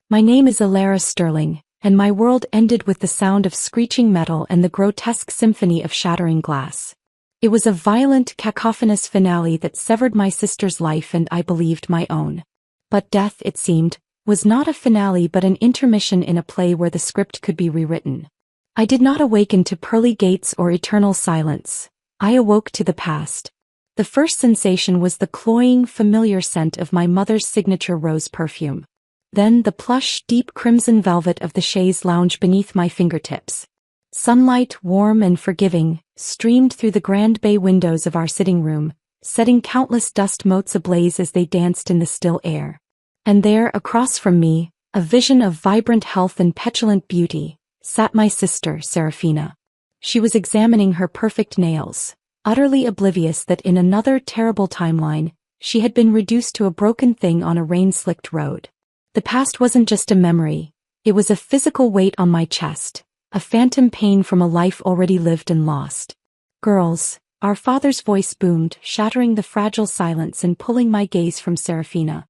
My name is Alara Sterling, and my world ended with the sound of screeching metal and the grotesque symphony of shattering glass. It was a violent, cacophonous finale that severed my sister's life and, I believed, my own. But death, it seemed, was not a finale but an intermission in a play where the script could be rewritten. I did not awaken to pearly gates or eternal silence. I awoke to the past. The first sensation was the cloying, familiar scent of my mother's signature rose perfume. Then the plush, deep crimson velvet of the chaise lounge beneath my fingertips. Sunlight, warm and forgiving, streamed through the grand bay windows of our sitting room, setting countless dust motes ablaze as they danced in the still air. And there, across from me, a vision of vibrant health and petulant beauty, sat my sister, Serafina. She was examining her perfect nails, utterly oblivious that in another terrible timeline, she had been reduced to a broken thing on a rain-slicked road. The past wasn't just a memory, it was a physical weight on my chest, a phantom pain from a life already lived and lost. Girls, our father's voice boomed, shattering the fragile silence and pulling my gaze from Serafina.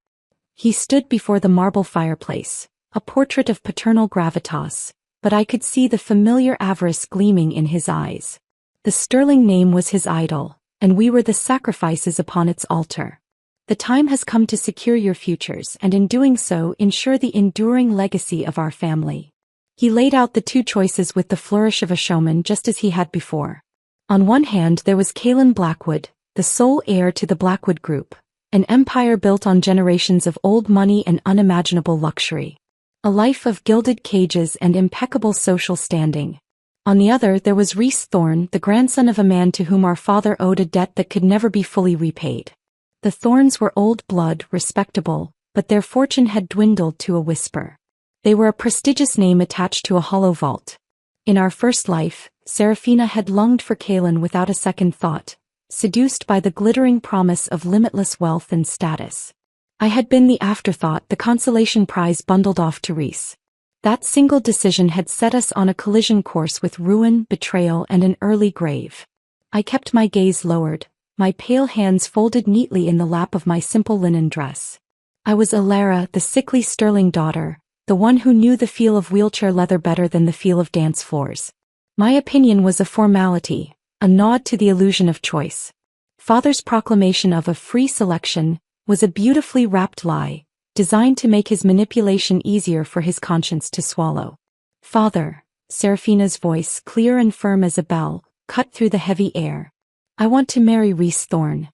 He stood before the marble fireplace, a portrait of paternal gravitas, but I could see the familiar avarice gleaming in his eyes. The Sterling name was his idol, and we were the sacrifices upon its altar. The time has come to secure your futures and in doing so ensure the enduring legacy of our family. He laid out the two choices with the flourish of a showman just as he had before. On one hand there was Kaelin Blackwood, the sole heir to the Blackwood Group, an empire built on generations of old money and unimaginable luxury. A life of gilded cages and impeccable social standing. On the other there was Rhys Thorne, the grandson of a man to whom our father owed a debt that could never be fully repaid. The Thornes were old blood, respectable, but their fortune had dwindled to a whisper. They were a prestigious name attached to a hollow vault. In our first life, Serafina had longed for Kaelin without a second thought, seduced by the glittering promise of limitless wealth and status. I had been the afterthought, the consolation prize bundled off to Rhys. That single decision had set us on a collision course with ruin, betrayal, and an early grave. I kept my gaze lowered, my pale hands folded neatly in the lap of my simple linen dress. I was Alara, the sickly Sterling daughter, the one who knew the feel of wheelchair leather better than the feel of dance floors. My opinion was a formality, a nod to the illusion of choice. Father's proclamation of a free selection was a beautifully wrapped lie, designed to make his manipulation easier for his conscience to swallow. Father, Serafina's voice, clear and firm as a bell, cut through the heavy air. I want to marry Rhys Thorne.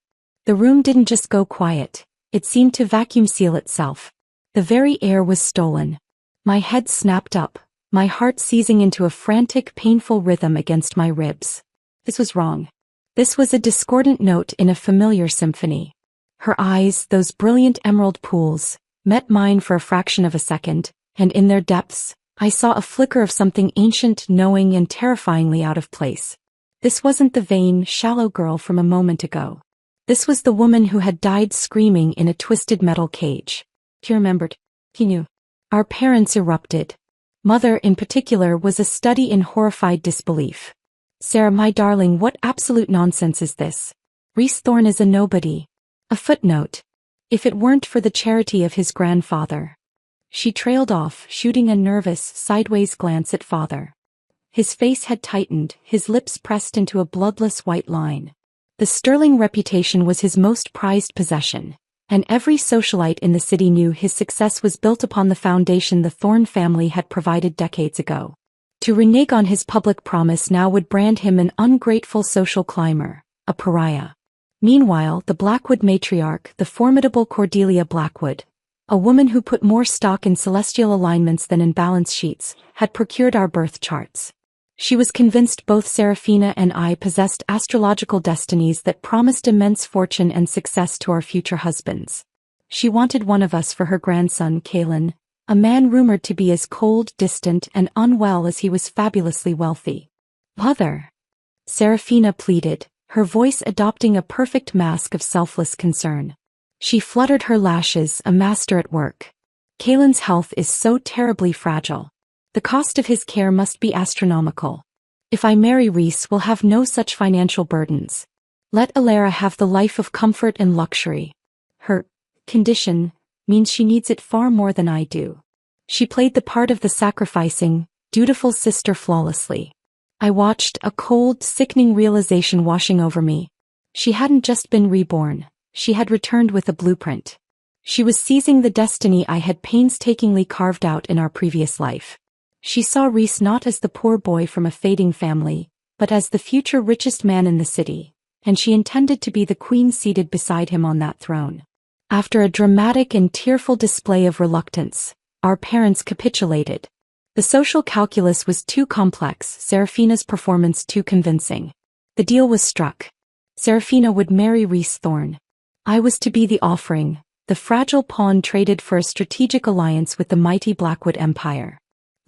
The room didn't just go quiet, it seemed to vacuum seal itself. The very air was stolen. My head snapped up, my heart seizing into a frantic, painful rhythm against my ribs. This was wrong. This was a discordant note in a familiar symphony. Her eyes, those brilliant emerald pools, met mine for a fraction of a second, and in their depths, I saw a flicker of something ancient, knowing, and terrifyingly out of place. This wasn't the vain, shallow girl from a moment ago. This was the woman who had died screaming in a twisted metal cage. He remembered. He knew. Our parents erupted. Mother, in particular, was a study in horrified disbelief. Sarah, my darling, what absolute nonsense is this? Rhys Thorne is a nobody. A footnote. If it weren't for the charity of his grandfather. She trailed off, shooting a nervous, sideways glance at father. His face had tightened, his lips pressed into a bloodless white line. The Sterling reputation was his most prized possession, and every socialite in the city knew his success was built upon the foundation the Thorne family had provided decades ago. To renege on his public promise now would brand him an ungrateful social climber, a pariah. Meanwhile, the Blackwood matriarch, the formidable Cordelia Blackwood, a woman who put more stock in celestial alignments than in balance sheets, had procured our birth charts. She was convinced both Serafina and I possessed astrological destinies that promised immense fortune and success to our future husbands. She wanted one of us for her grandson, Kaelin, a man rumored to be as cold, distant, and unwell as he was fabulously wealthy. Mother! Serafina pleaded, her voice adopting a perfect mask of selfless concern. She fluttered her lashes, a master at work. Kaelin's health is so terribly fragile. The cost of his care must be astronomical. If I marry Rhys, we'll have no such financial burdens. Let Alara have the life of comfort and luxury. Her condition means she needs it far more than I do. She played the part of the sacrificing, dutiful sister flawlessly. I watched, a cold, sickening realization washing over me. She hadn't just been reborn, she had returned with a blueprint. She was seizing the destiny I had painstakingly carved out in our previous life. She saw Reese not as the poor boy from a fading family, but as the future richest man in the city, and she intended to be the queen seated beside him on that throne. After a dramatic and tearful display of reluctance, our parents capitulated. The social calculus was too complex, Serafina's performance too convincing. The deal was struck. Serafina would marry Reese Thorne. I was to be the offering, the fragile pawn traded for a strategic alliance with the mighty Blackwood Empire.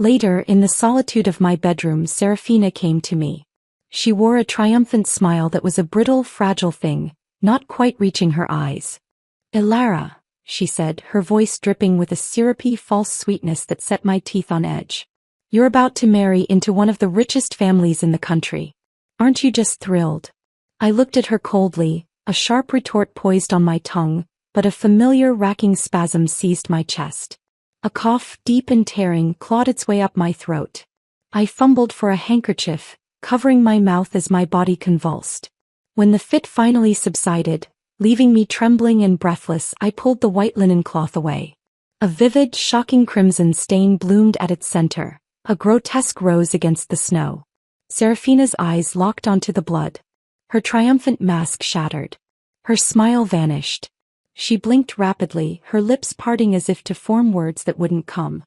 Later, in the solitude of my bedroom, Serafina came to me. She wore a triumphant smile that was a brittle, fragile thing, not quite reaching her eyes. "Ilara," she said, her voice dripping with a syrupy, false sweetness that set my teeth on edge. "You're about to marry into one of the richest families in the country. Aren't you just thrilled?" I looked at her coldly, a sharp retort poised on my tongue, but a familiar racking spasm seized my chest. A cough, deep and tearing, clawed its way up my throat. I fumbled for a handkerchief, covering my mouth as my body convulsed. When the fit finally subsided, leaving me trembling and breathless, I pulled the white linen cloth away. A vivid, shocking crimson stain bloomed at its center, a grotesque rose against the snow. Serafina's eyes locked onto the blood. Her triumphant mask shattered. Her smile vanished. She blinked rapidly, her lips parting as if to form words that wouldn't come.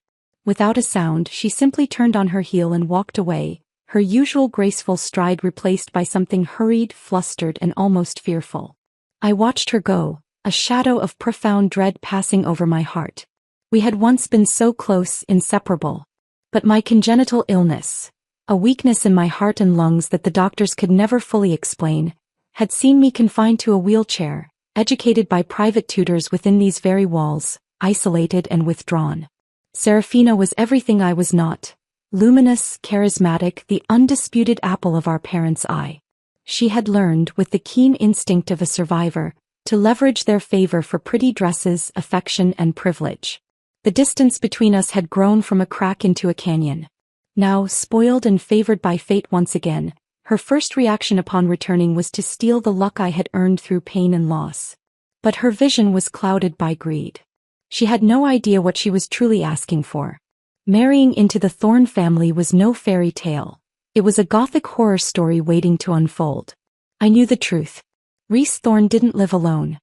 Without a sound, she simply turned on her heel and walked away, her usual graceful stride replaced by something hurried, flustered, and almost fearful. I watched her go, a shadow of profound dread passing over my heart. We had once been so close, inseparable. But my congenital illness, a weakness in my heart and lungs that the doctors could never fully explain, had seen me confined to a wheelchair, educated by private tutors within these very walls, isolated and withdrawn. Serafina was everything I was not. Luminous, charismatic, the undisputed apple of our parents' eye. She had learned, with the keen instinct of a survivor, to leverage their favor for pretty dresses, affection, and privilege. The distance between us had grown from a crack into a canyon. Now, spoiled and favored by fate once again, her first reaction upon returning was to steal the luck I had earned through pain and loss. But her vision was clouded by greed. She had no idea what she was truly asking for. Marrying into the Thorne family was no fairy tale. It was a gothic horror story waiting to unfold. I knew the truth. Reese Thorne didn't live alone.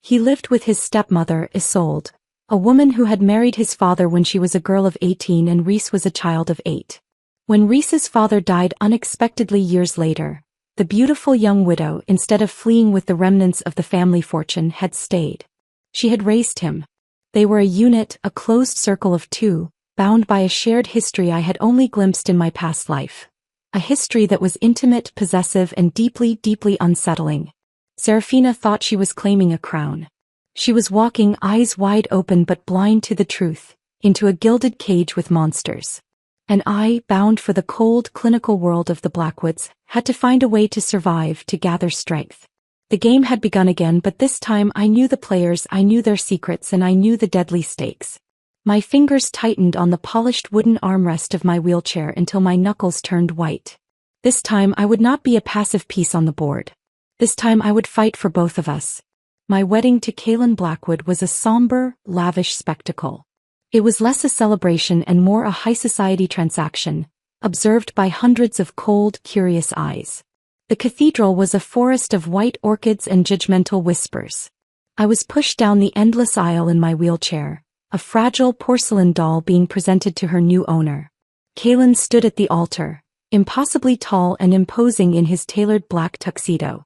He lived with his stepmother, Isolde, a woman who had married his father when she was a girl of 18 and Reese was a child of 8. When Reese's father died unexpectedly years later, the beautiful young widow, instead of fleeing with the remnants of the family fortune, had stayed. She had raised him. They were a unit, a closed circle of two, bound by a shared history I had only glimpsed in my past life. A history that was intimate, possessive, and deeply, deeply unsettling. Serafina thought she was claiming a crown. She was walking, eyes wide open but blind to the truth, into a gilded cage with monsters. And I, bound for the cold, clinical world of the Blackwoods, had to find a way to survive, to gather strength. The game had begun again, but this time I knew the players, I knew their secrets, and I knew the deadly stakes. My fingers tightened on the polished wooden armrest of my wheelchair until my knuckles turned white. This time I would not be a passive piece on the board. This time I would fight for both of us. My wedding to Kaylin Blackwood was a somber, lavish spectacle. It was less a celebration and more a high society transaction, observed by hundreds of cold, curious eyes. The cathedral was a forest of white orchids and judgmental whispers. I was pushed down the endless aisle in my wheelchair, a fragile porcelain doll being presented to her new owner. Kaylin stood at the altar, impossibly tall and imposing in his tailored black tuxedo.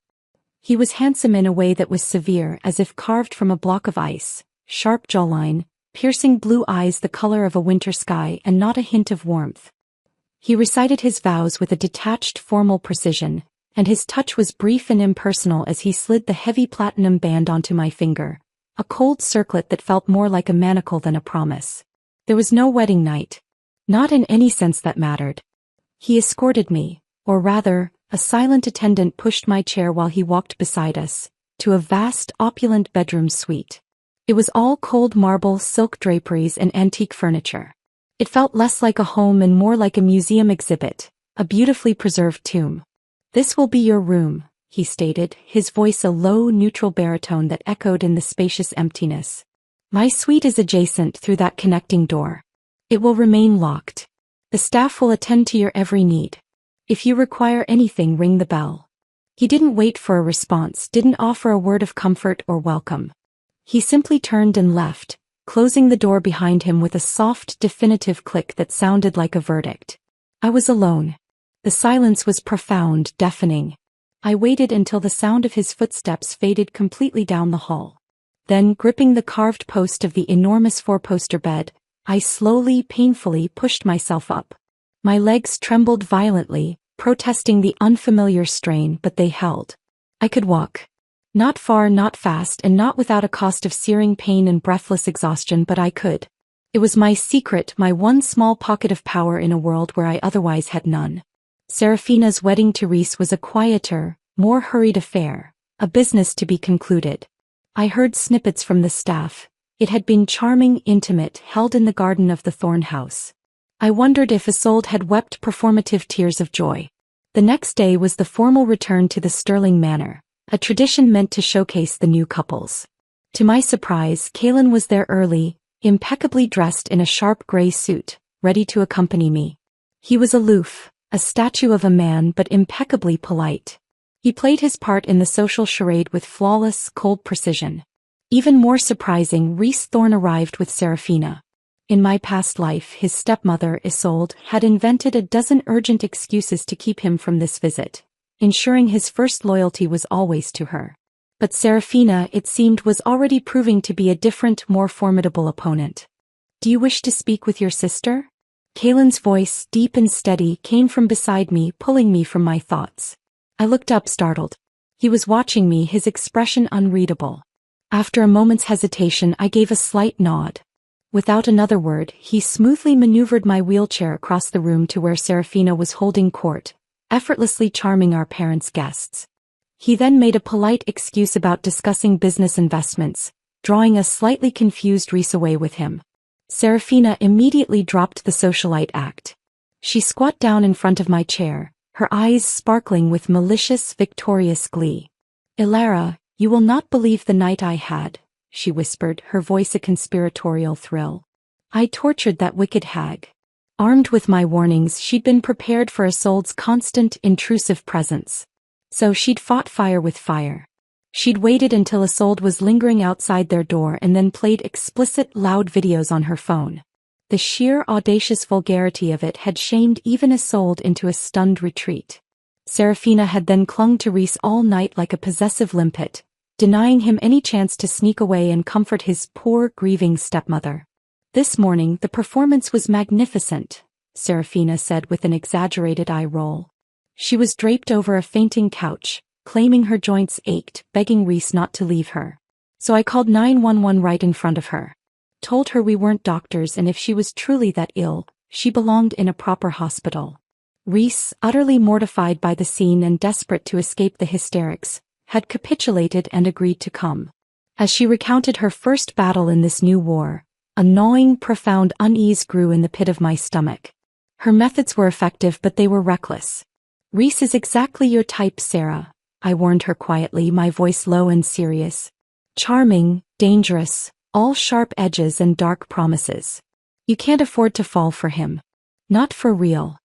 He was handsome in a way that was severe, as if carved from a block of ice, sharp jawline, piercing blue eyes the color of a winter sky, and not a hint of warmth. He recited his vows with a detached, formal precision, and his touch was brief and impersonal as he slid the heavy platinum band onto my finger, a cold circlet that felt more like a manacle than a promise. There was no wedding night. Not in any sense that mattered. He escorted me, or rather, a silent attendant pushed my chair while he walked beside us, to a vast, opulent bedroom suite. It was all cold marble, silk draperies, and antique furniture. It felt less like a home and more like a museum exhibit, a beautifully preserved tomb. "This will be your room," he stated, his voice a low, neutral baritone that echoed in the spacious emptiness. "My suite is adjacent through that connecting door. It will remain locked. The staff will attend to your every need. If you require anything, ring the bell." He didn't wait for a response, didn't offer a word of comfort or welcome. He simply turned and left, closing the door behind him with a soft, definitive click that sounded like a verdict. I was alone. The silence was profound, deafening. I waited until the sound of his footsteps faded completely down the hall. Then, gripping the carved post of the enormous four-poster bed, I slowly, painfully pushed myself up. My legs trembled violently, protesting the unfamiliar strain, but they held. I could walk. Not far, not fast, and not without a cost of searing pain and breathless exhaustion, but I could. It was my secret, my one small pocket of power in a world where I otherwise had none. Serafina's wedding to Reese was a quieter, more hurried affair, a business to be concluded. I heard snippets from the staff. It had been charming, intimate, held in the garden of the Thorn House. I wondered if Isolde had wept performative tears of joy. The next day was the formal return to the Sterling Manor, a tradition meant to showcase the new couples. To my surprise, Kaelan was there early, impeccably dressed in a sharp gray suit, ready to accompany me. He was aloof, a statue of a man but impeccably polite. He played his part in the social charade with flawless, cold precision. Even more surprising, Reese Thorn arrived with Serafina. In my past life, his stepmother, Isolde, had invented a dozen urgent excuses to keep him from this visit, ensuring his first loyalty was always to her. But Serafina, it seemed, was already proving to be a different, more formidable opponent. "Do you wish to speak with your sister?" Kaelan's voice, deep and steady, came from beside me, pulling me from my thoughts. I looked up, startled. He was watching me, his expression unreadable. After a moment's hesitation, I gave a slight nod. Without another word, he smoothly maneuvered my wheelchair across the room to where Serafina was holding court, effortlessly charming our parents' guests. He then made a polite excuse about discussing business investments, drawing a slightly confused Reese away with him. Serafina immediately dropped the socialite act. She squat down in front of my chair, her eyes sparkling with malicious, victorious glee. "Ilara, you will not believe the night I had," she whispered, her voice a conspiratorial thrill. "I tortured that wicked hag." Armed with my warnings, she'd been prepared for Isolde's constant, intrusive presence. So she'd fought fire with fire. She'd waited until Isolde was lingering outside their door and then played explicit, loud videos on her phone. The sheer audacious vulgarity of it had shamed even Isolde into a stunned retreat. Serafina had then clung to Reese all night like a possessive limpet, denying him any chance to sneak away and comfort his poor, grieving stepmother. "This morning the performance was magnificent," Serafina said with an exaggerated eye roll. She was draped over a fainting couch, claiming her joints ached, begging Reese not to leave her. "So I called 911 right in front of her. Told her we weren't doctors and if she was truly that ill, she belonged in a proper hospital." Reese, utterly mortified by the scene and desperate to escape the hysterics, had capitulated and agreed to come. As she recounted her first battle in this new war, a gnawing, profound unease grew in the pit of my stomach. Her methods were effective, but they were reckless. "Reese is exactly your type, Sarah," I warned her quietly, my voice low and serious. "Charming, dangerous, all sharp edges and dark promises. You can't afford to fall for him. Not for real."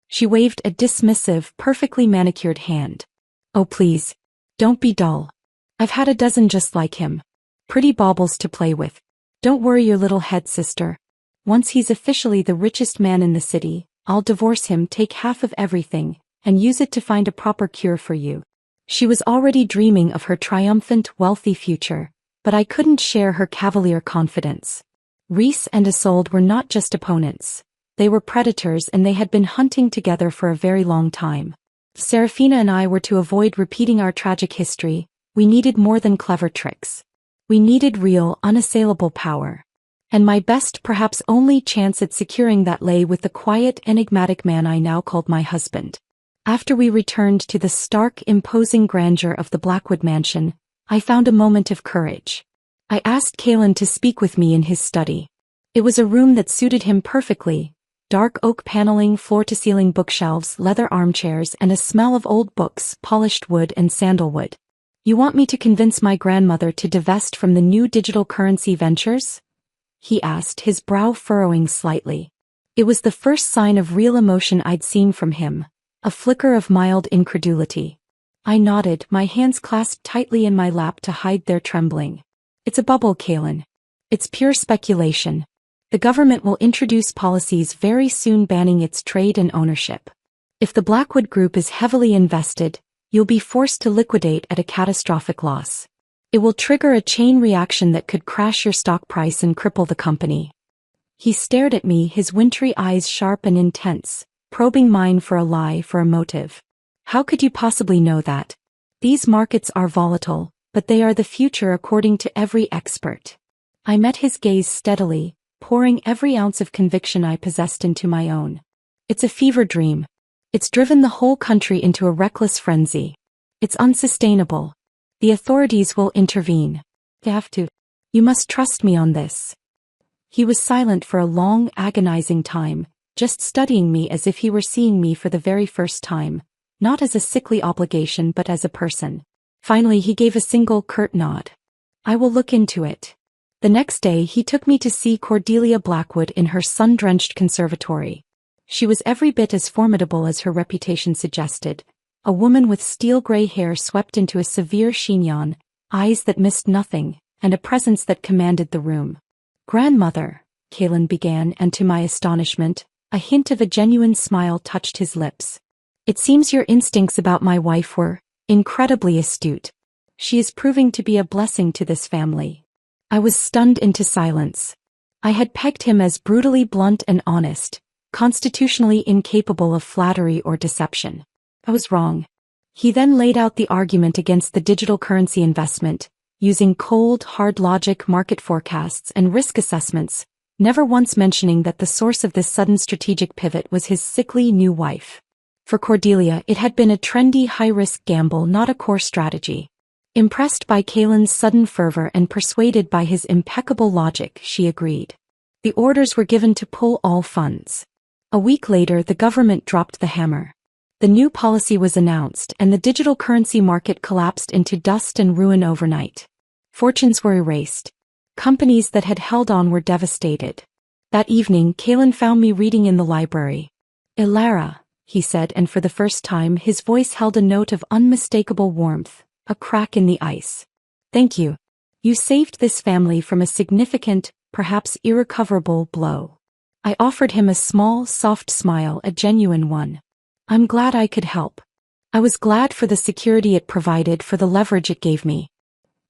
She waved a dismissive, perfectly manicured hand. "Oh please. Don't be dull. I've had a dozen just like him. Pretty baubles to play with. Don't worry your little head, sister. Once he's officially the richest man in the city, I'll divorce him, take half of everything, and use it to find a proper cure for you." She was already dreaming of her triumphant, wealthy future, but I couldn't share her cavalier confidence. Reese and Isolde were not just opponents. They were predators, and they had been hunting together for a very long time. If Serafina and I were to avoid repeating our tragic history, we needed more than clever tricks. We needed real, unassailable power. And my best, perhaps only chance at securing that lay with the quiet, enigmatic man I now called my husband. After we returned to the stark, imposing grandeur of the Blackwood mansion, I found a moment of courage. I asked Kaelan to speak with me in his study. It was a room that suited him perfectly. Dark oak paneling, floor-to-ceiling bookshelves, leather armchairs, and a smell of old books, polished wood and sandalwood. You want me to convince my grandmother to divest from the new digital currency ventures? He asked, his brow furrowing slightly. It was the first sign of real emotion I'd seen from him, a flicker of mild incredulity. I nodded, my hands clasped tightly in my lap to hide their trembling. It's a bubble, Kaylin. It's pure speculation. The government will introduce policies very soon banning its trade and ownership. If the Blackwood Group is heavily invested, you'll be forced to liquidate at a catastrophic loss. It will trigger a chain reaction that could crash your stock price and cripple the company. He stared at me, his wintry eyes sharp and intense, probing mine for a lie, for a motive. How could you possibly know that? These markets are volatile, but they are the future according to every expert. I met his gaze steadily, pouring every ounce of conviction I possessed into my own. It's a fever dream. It's driven the whole country into a reckless frenzy. It's unsustainable. The authorities will intervene. They have to. You must trust me on this. He was silent for a long, agonizing time, just studying me as if he were seeing me for the very first time, not as a sickly obligation but as a person. Finally he gave a single curt nod. I will look into it. The next day he took me to see Cordelia Blackwood in her sun-drenched conservatory. She was every bit as formidable as her reputation suggested, a woman with steel-gray hair swept into a severe chignon, eyes that missed nothing, and a presence that commanded the room. Grandmother, Kaylin began, and to my astonishment, a hint of a genuine smile touched his lips. It seems your instincts about my wife were incredibly astute. She is proving to be a blessing to this family. I was stunned into silence. I had pegged him as brutally blunt and honest, constitutionally incapable of flattery or deception. I was wrong. He then laid out the argument against the digital currency investment, using cold, hard logic, market forecasts, and risk assessments, never once mentioning that the source of this sudden strategic pivot was his sickly new wife. For Cordelia, it had been a trendy, high-risk gamble, not a core strategy. Impressed by Kaylin's sudden fervor and persuaded by his impeccable logic, she agreed. The orders were given to pull all funds. A week later, the government dropped the hammer. The new policy was announced, and the digital currency market collapsed into dust and ruin overnight. Fortunes were erased. Companies that had held on were devastated. That evening, Kaylin found me reading in the library. "Ilara," he said, and for the first time his voice held a note of unmistakable warmth, a crack in the ice. "Thank you. You saved this family from a significant, perhaps irrecoverable blow." I offered him a small, soft smile, a genuine one. "I'm glad I could help. I was glad for the security it provided, for the leverage it gave me."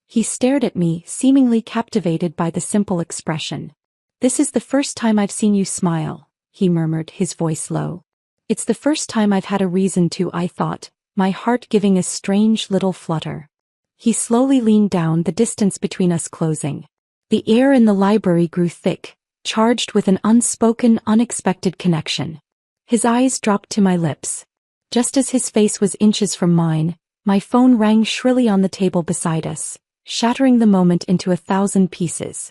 He stared at me, seemingly captivated by the simple expression. "This is the first time I've seen you smile," he murmured, his voice low. "It's the first time I've had a reason to," I thought, my heart giving a strange little flutter. He slowly leaned down, the distance between us closing. The air in the library grew thick, charged with an unspoken, unexpected connection. His eyes dropped to my lips. Just as his face was inches from mine, my phone rang shrilly on the table beside us, shattering the moment into 1,000 pieces.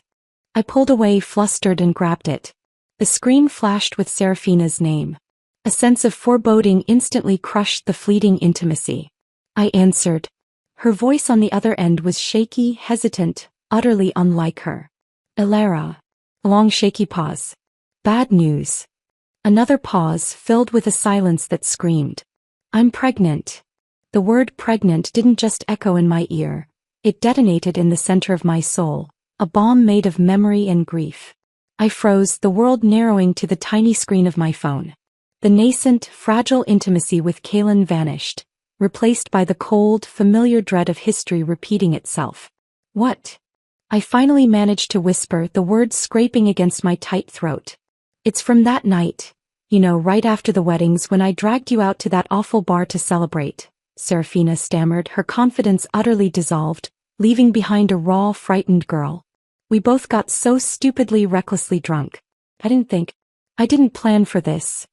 I pulled away, flustered, and grabbed it. The screen flashed with Serafina's name. A sense of foreboding instantly crushed the fleeting intimacy. I answered. Her voice on the other end was shaky, hesitant, utterly unlike her. "Ilara." A long shaky pause. "Bad news." Another pause, filled with a silence that screamed. "I'm pregnant." The word pregnant didn't just echo in my ear. It detonated in the center of my soul, a bomb made of memory and grief. I froze, the world narrowing to the tiny screen of my phone. The nascent, fragile intimacy with Kaylin vanished, replaced by the cold, familiar dread of history repeating itself. "What?" I finally managed to whisper, the words scraping against my tight throat. "It's from that night. You know, right after the weddings, when I dragged you out to that awful bar to celebrate," Serafina stammered, her confidence utterly dissolved, leaving behind a raw, frightened girl. "We both got so stupidly, recklessly drunk. I didn't plan for this."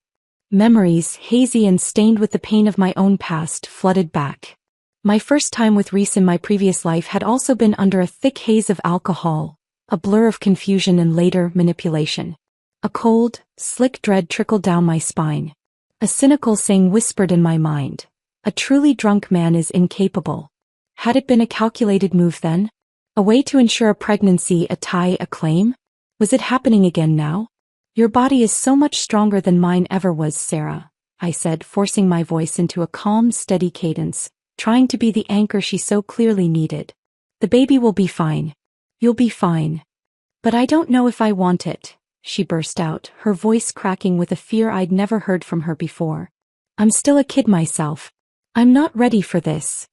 Memories, hazy and stained with the pain of my own past, flooded back. My first time with Reese in my previous life had also been under a thick haze of alcohol, a blur of confusion and later manipulation. A cold, slick dread trickled down my spine. A cynical saying whispered in my mind. A truly drunk man is incapable. Had it been a calculated move then? A way to ensure a pregnancy, a tie, a claim? Was it happening again now? Your body is so much stronger than mine ever was, Sarah, I said, forcing my voice into a calm, steady cadence, trying to be the anchor she so clearly needed. The baby will be fine. You'll be fine. But I don't know if I want it, she burst out, her voice cracking with a fear I'd never heard from her before. I'm still a kid myself. I'm not ready for this.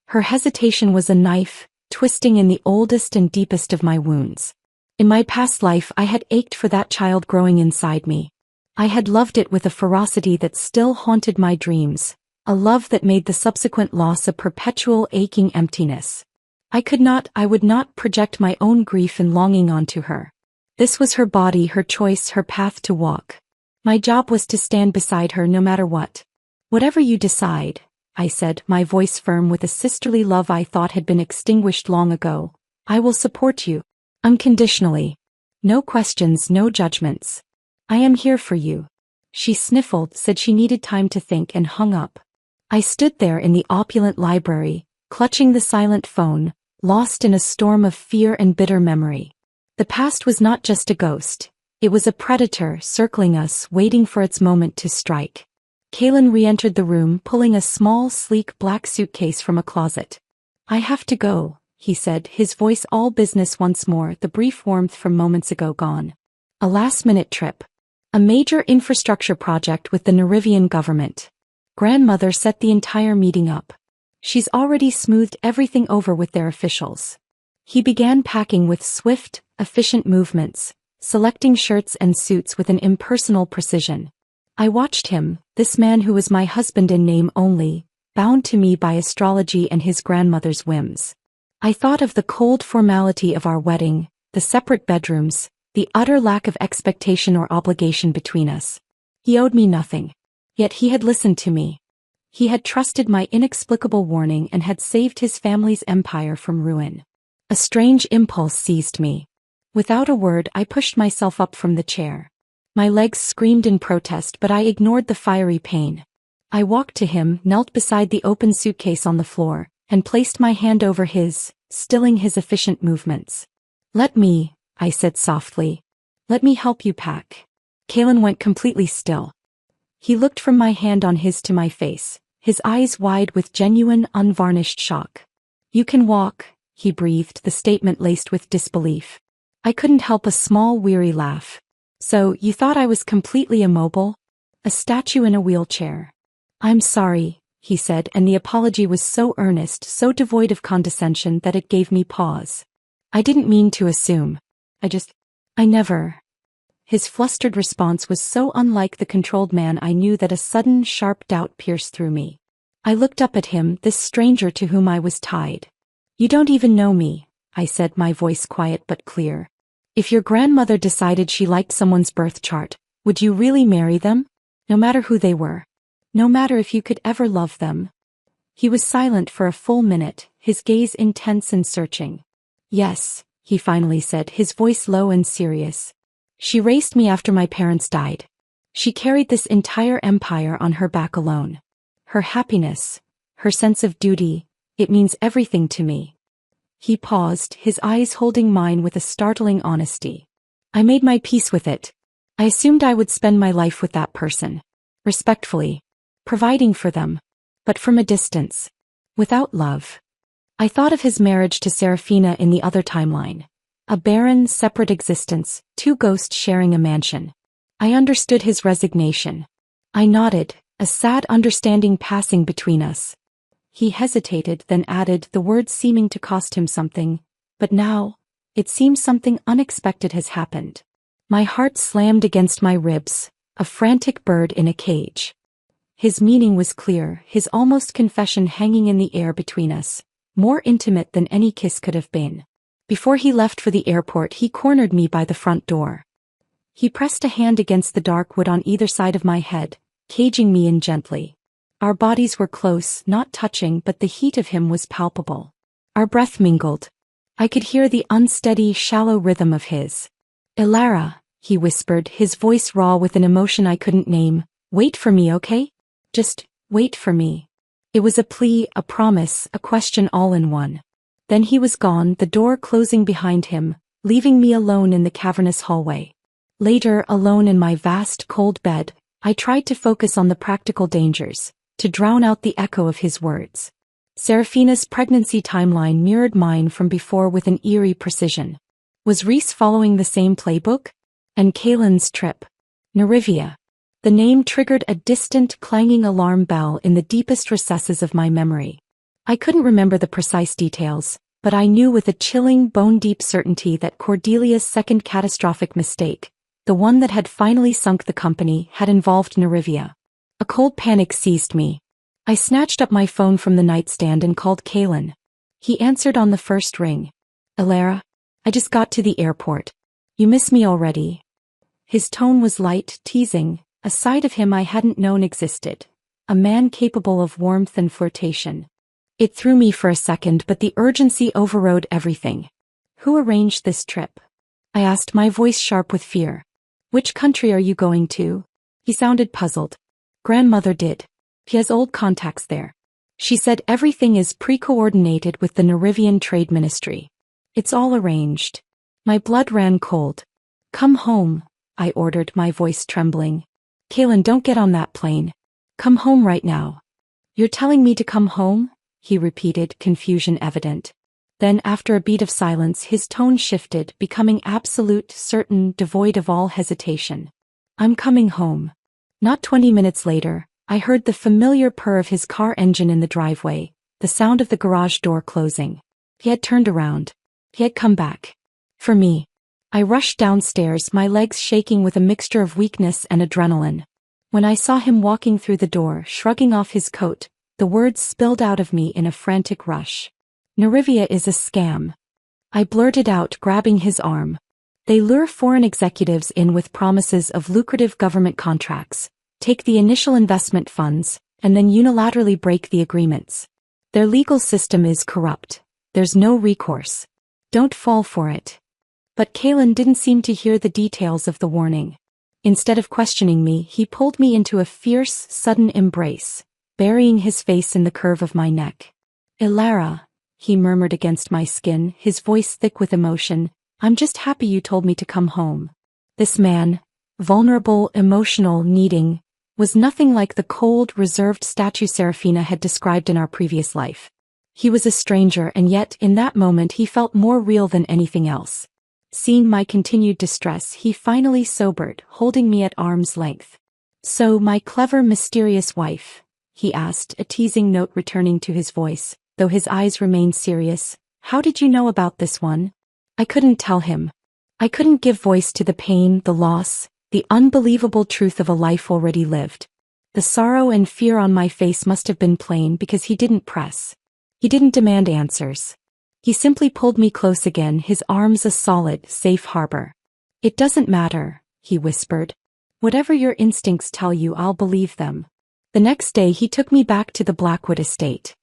Her hesitation was a knife, twisting in the oldest and deepest of my wounds. In my past life I had ached for that child growing inside me. I had loved it with a ferocity that still haunted my dreams, a love that made the subsequent loss a perpetual aching emptiness. I would not project my own grief and longing onto her. This was her body, her choice, her path to walk. My job was to stand beside her no matter what. Whatever you decide, I said, my voice firm with a sisterly love I thought had been extinguished long ago, I will support you. Unconditionally. No questions, no judgments. I am here for you. She sniffled, said she needed time to think, and hung up. I stood there in the opulent library, clutching the silent phone, lost in a storm of fear and bitter memory. The past was not just a ghost. It was a predator circling us, waiting for its moment to strike. Kalen re-entered the room, pulling a small, sleek black suitcase from a closet. I have to go, he said, his voice all business once more, the brief warmth from moments ago gone. A last-minute trip. A major infrastructure project with the Nerivian government. Grandmother set the entire meeting up. She's already smoothed everything over with their officials. He began packing with swift, efficient movements, selecting shirts and suits with an impersonal precision. I watched him, this man who was my husband in name only, bound to me by astrology and his grandmother's whims. I thought of the cold formality of our wedding, the separate bedrooms, the utter lack of expectation or obligation between us. He owed me nothing. Yet he had listened to me. He had trusted my inexplicable warning and had saved his family's empire from ruin. A strange impulse seized me. Without a word, I pushed myself up from the chair. My legs screamed in protest, but I ignored the fiery pain. I walked to him, knelt beside the open suitcase on the floor, and placed my hand over his, stilling his efficient movements. Let me, I said softly. Let me help you pack. Kalen went completely still. He looked from my hand on his to my face, his eyes wide with genuine, unvarnished shock. You can walk, he breathed, the statement laced with disbelief. I couldn't help a small, weary laugh. So, you thought I was completely immobile? A statue in a wheelchair. I'm sorry, he said, and the apology was so earnest, so devoid of condescension that it gave me pause. I didn't mean to assume. I never. His flustered response was so unlike the controlled man I knew that a sudden, sharp doubt pierced through me. I looked up at him, this stranger to whom I was tied. You don't even know me, I said, my voice quiet but clear. If your grandmother decided she liked someone's birth chart, would you really marry them? No matter who they were. No matter if you could ever love them. He was silent for a full minute, his gaze intense and searching. Yes, he finally said, his voice low and serious. She raised me after my parents died. She carried this entire empire on her back alone. Her happiness, her sense of duty, it means everything to me. He paused, his eyes holding mine with a startling honesty. I made my peace with it. I assumed I would spend my life with that person. Respectfully. Providing for them. But from a distance. Without love. I thought of his marriage to Serafina in the other timeline. A barren, separate existence, two ghosts sharing a mansion. I understood his resignation. I nodded, a sad understanding passing between us. He hesitated, then added, the words seeming to cost him something. But now, it seems something unexpected has happened. My heart slammed against my ribs, a frantic bird in a cage. His meaning was clear, his almost confession hanging in the air between us, more intimate than any kiss could have been. Before he left for the airport, he cornered me by the front door. He pressed a hand against the dark wood on either side of my head, caging me in gently. Our bodies were close, not touching, but the heat of him was palpable. Our breath mingled. I could hear the unsteady, shallow rhythm of his. "Ilara," he whispered, his voice raw with an emotion I couldn't name. "Wait for me, okay? Just wait for me." It was a plea, a promise, a question all in one. Then he was gone, the door closing behind him, leaving me alone in the cavernous hallway. Later, alone in my vast, cold bed, I tried to focus on the practical dangers, to drown out the echo of his words. Serafina's pregnancy timeline mirrored mine from before with an eerie precision. Was Reese following the same playbook? And Kaylin's trip? Narivia. The name triggered a distant, clanging alarm bell in the deepest recesses of my memory. I couldn't remember the precise details, but I knew with a chilling, bone-deep certainty that Cordelia's second catastrophic mistake, the one that had finally sunk the company, had involved Narivia. A cold panic seized me. I snatched up my phone from the nightstand and called Kaylin. He answered on the first ring. "Ilara, I just got to the airport. You miss me already?" His tone was light, teasing, a side of him I hadn't known existed. A man capable of warmth and flirtation. It threw me for a second, but the urgency overrode everything. "Who arranged this trip?" I asked, my voice sharp with fear. "Which country are you going to?" He sounded puzzled. "Grandmother did. He has old contacts there. She said everything is pre-coordinated with the Narivian Trade Ministry. It's all arranged." My blood ran cold. "Come home," I ordered, my voice trembling. "Kaylin, don't get on that plane. Come home right now." "You're telling me to come home?" he repeated, confusion evident. Then, after a beat of silence, his tone shifted, becoming absolute, certain, devoid of all hesitation. "I'm coming home." Not 20 minutes later, I heard the familiar purr of his car engine in the driveway, the sound of the garage door closing. He had turned around. He had come back. For me. I rushed downstairs, my legs shaking with a mixture of weakness and adrenaline. When I saw him walking through the door, shrugging off his coat, the words spilled out of me in a frantic rush. "Narivia is a scam." I blurted out, grabbing his arm. "They lure foreign executives in with promises of lucrative government contracts, take the initial investment funds, and then unilaterally break the agreements. Their legal system is corrupt. There's no recourse. Don't fall for it." But Kaylin didn't seem to hear the details of the warning. Instead of questioning me, he pulled me into a fierce, sudden embrace, burying his face in the curve of my neck. "Ilara," he murmured against my skin, his voice thick with emotion, "I'm just happy you told me to come home." This man, vulnerable, emotional, needing, was nothing like the cold, reserved statue Serafina had described in our previous life. He was a stranger, and yet, in that moment, he felt more real than anything else. Seeing my continued distress, he finally sobered, holding me at arm's length. "So, my clever, mysterious wife," he asked, a teasing note returning to his voice, though his eyes remained serious, "how did you know about this one?" I couldn't tell him. I couldn't give voice to the pain, the loss, the unbelievable truth of a life already lived. The sorrow and fear on my face must have been plain because he didn't press. He didn't demand answers. He simply pulled me close again, his arms a solid, safe harbor. "It doesn't matter," he whispered. "Whatever your instincts tell you, I'll believe them." The next day he took me back to the Blackwood estate.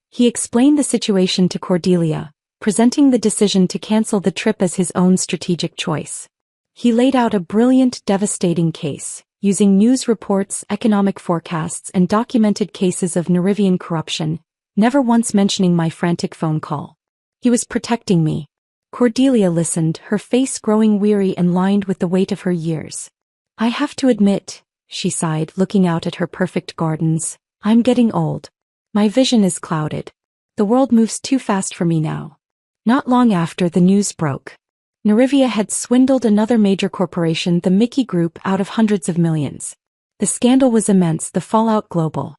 He explained the situation to Cordelia, presenting the decision to cancel the trip as his own strategic choice. He laid out a brilliant, devastating case, using news reports, economic forecasts, and documented cases of Narivian corruption, never once mentioning my frantic phone call. He was protecting me. Cordelia listened, her face growing weary and lined with the weight of her years. "I have to admit," she sighed, looking out at her perfect gardens, "I'm getting old. My vision is clouded. The world moves too fast for me now." Not long after, the news broke. Narivia had swindled another major corporation, the Mickey Group, out of hundreds of millions. The scandal was immense, the fallout global.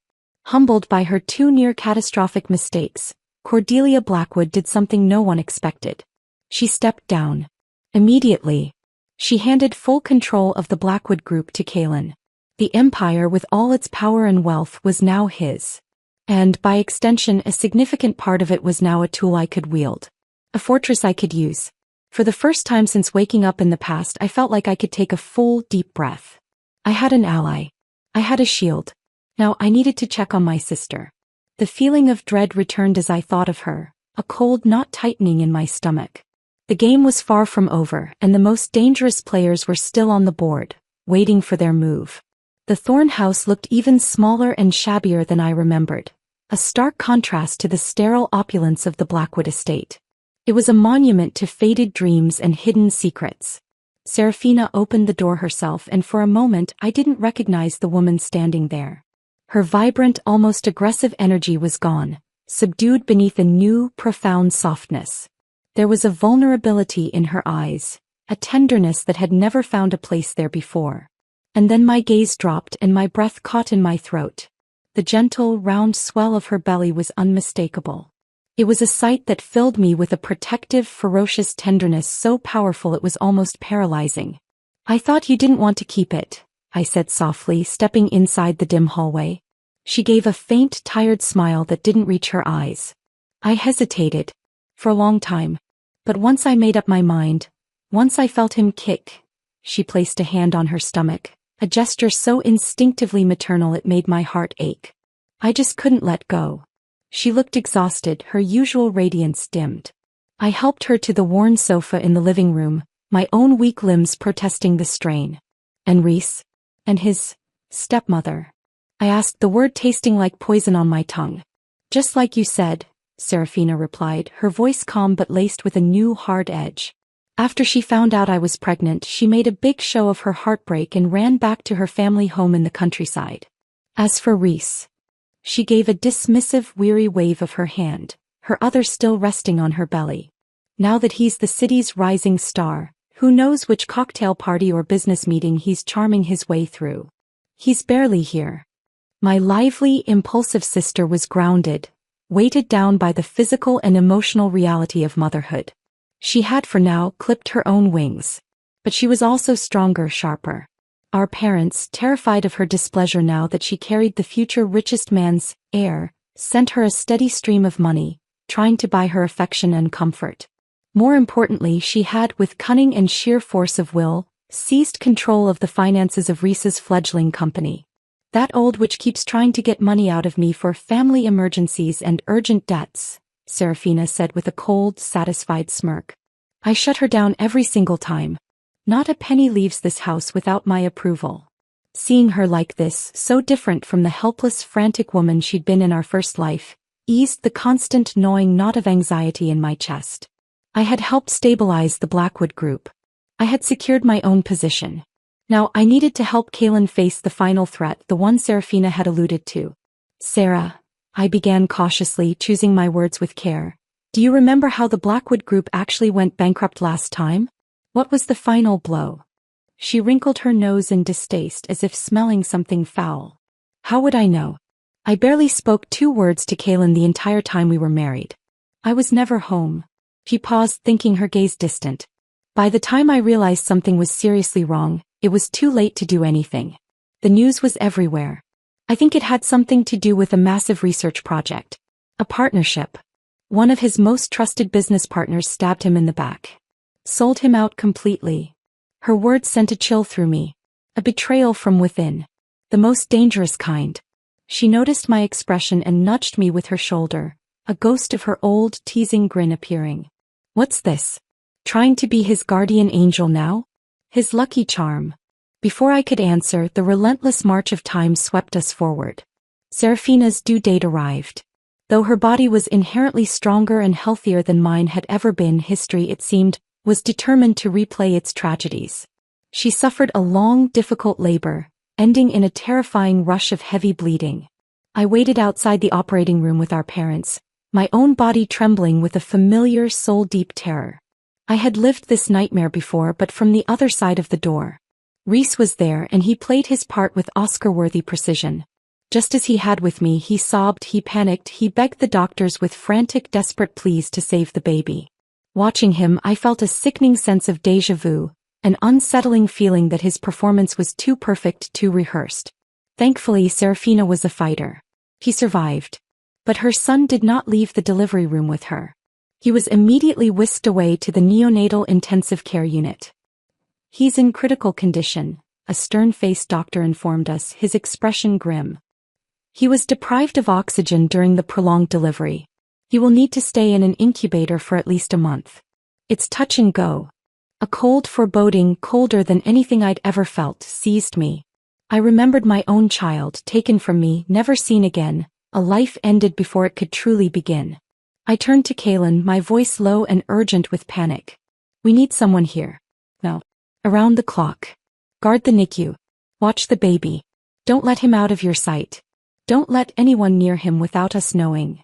Humbled by her two near-catastrophic mistakes, Cordelia Blackwood did something no one expected. She stepped down. Immediately. She handed full control of the Blackwood Group to Kaylin. The empire, with all its power and wealth, was now his. And, by extension, a significant part of it was now a tool I could wield. A fortress I could use. For the first time since waking up in the past, I felt like I could take a full, deep breath. I had an ally. I had a shield. Now I needed to check on my sister. The feeling of dread returned as I thought of her, a cold knot tightening in my stomach. The game was far from over, and the most dangerous players were still on the board, waiting for their move. The Thorn house looked even smaller and shabbier than I remembered, a stark contrast to the sterile opulence of the Blackwood estate. It was a monument to faded dreams and hidden secrets. Serafina opened the door herself, and for a moment I didn't recognize the woman standing there. Her vibrant, almost aggressive energy was gone, subdued beneath a new, profound softness. There was a vulnerability in her eyes, a tenderness that had never found a place there before. And then my gaze dropped and my breath caught in my throat. The gentle, round swell of her belly was unmistakable. It was a sight that filled me with a protective, ferocious tenderness so powerful it was almost paralyzing. "I thought you didn't want to keep it," I said softly, stepping inside the dim hallway. She gave a faint, tired smile that didn't reach her eyes. I hesitated. For a long time. But once I made up my mind, once I felt him kick. She placed a hand on her stomach, a gesture so instinctively maternal it made my heart ache. I just couldn't let go. She looked exhausted, her usual radiance dimmed. I helped her to the worn sofa in the living room, my own weak limbs protesting the strain. "And Reese? And his stepmother?" I asked, the word tasting like poison on my tongue. "Just like you said," Serafina replied, her voice calm but laced with a new hard edge. "After she found out I was pregnant, she made a big show of her heartbreak and ran back to her family home in the countryside. As for Reese," she gave a dismissive, weary wave of her hand, her other still resting on her belly. "Now that he's the city's rising star, who knows which cocktail party or business meeting he's charming his way through. He's barely here." My lively, impulsive sister was grounded, weighted down by the physical and emotional reality of motherhood. She had for now clipped her own wings. But she was also stronger, sharper. Our parents, terrified of her displeasure now that she carried the future richest man's heir, sent her a steady stream of money, trying to buy her affection and comfort. More importantly, she had, with cunning and sheer force of will, seized control of the finances of Reese's fledgling company. "That old witch keeps trying to get money out of me for family emergencies and urgent debts," Serafina said with a cold, satisfied smirk. "I shut her down every single time. Not a penny leaves this house without my approval." Seeing her like this, so different from the helpless, frantic woman she'd been in our first life, eased the constant gnawing knot of anxiety in my chest. I had helped stabilize the Blackwood group. I had secured my own position. Now I needed to help Kaylin face the final threat, the one Serafina had alluded to. "Sarah," I began cautiously, choosing my words with care, "do you remember how the Blackwood group actually went bankrupt last time? What was the final blow?" She wrinkled her nose in distaste as if smelling something foul. "How would I know? I barely spoke 2 words to Kaylin the entire time we were married. I was never home." She paused, thinking, her gaze distant. "By the time I realized something was seriously wrong, it was too late to do anything. The news was everywhere. I think it had something to do with a massive research project. A partnership. One of his most trusted business partners stabbed him in the back. Sold him out completely." Her words sent a chill through me. A betrayal from within. The most dangerous kind. She noticed my expression and nudged me with her shoulder, a ghost of her old, teasing grin appearing. "What's this? Trying to be his guardian angel now? His lucky charm?" Before I could answer, the relentless march of time swept us forward. Serafina's due date arrived. Though her body was inherently stronger and healthier than mine had ever been, history, it seemed, was determined to replay its tragedies. She suffered a long, difficult labor, ending in a terrifying rush of heavy bleeding. I waited outside the operating room with our parents, my own body trembling with a familiar, soul-deep terror. I had lived this nightmare before, but from the other side of the door. Reese was there, and he played his part with Oscar-worthy precision. Just as he had with me, he sobbed, he panicked, he begged the doctors with frantic, desperate pleas to save the baby. Watching him, I felt a sickening sense of déjà vu, an unsettling feeling that his performance was too perfect, too rehearsed. Thankfully, Serafina was a fighter. He survived. But her son did not leave the delivery room with her. He was immediately whisked away to the neonatal intensive care unit. "He's in critical condition," a stern-faced doctor informed us, his expression grim. "He was deprived of oxygen during the prolonged delivery. You will need to stay in an incubator for at least a month. It's touch and go. A cold foreboding, colder than anything I'd ever felt, seized me. I remembered my own child, taken from me, never seen again, a life ended before it could truly begin. I turned to Kaylin, my voice low and urgent with panic. We need someone here. No. Around the clock. Guard the NICU. Watch the baby. Don't let him out of your sight. Don't let anyone near him without us knowing.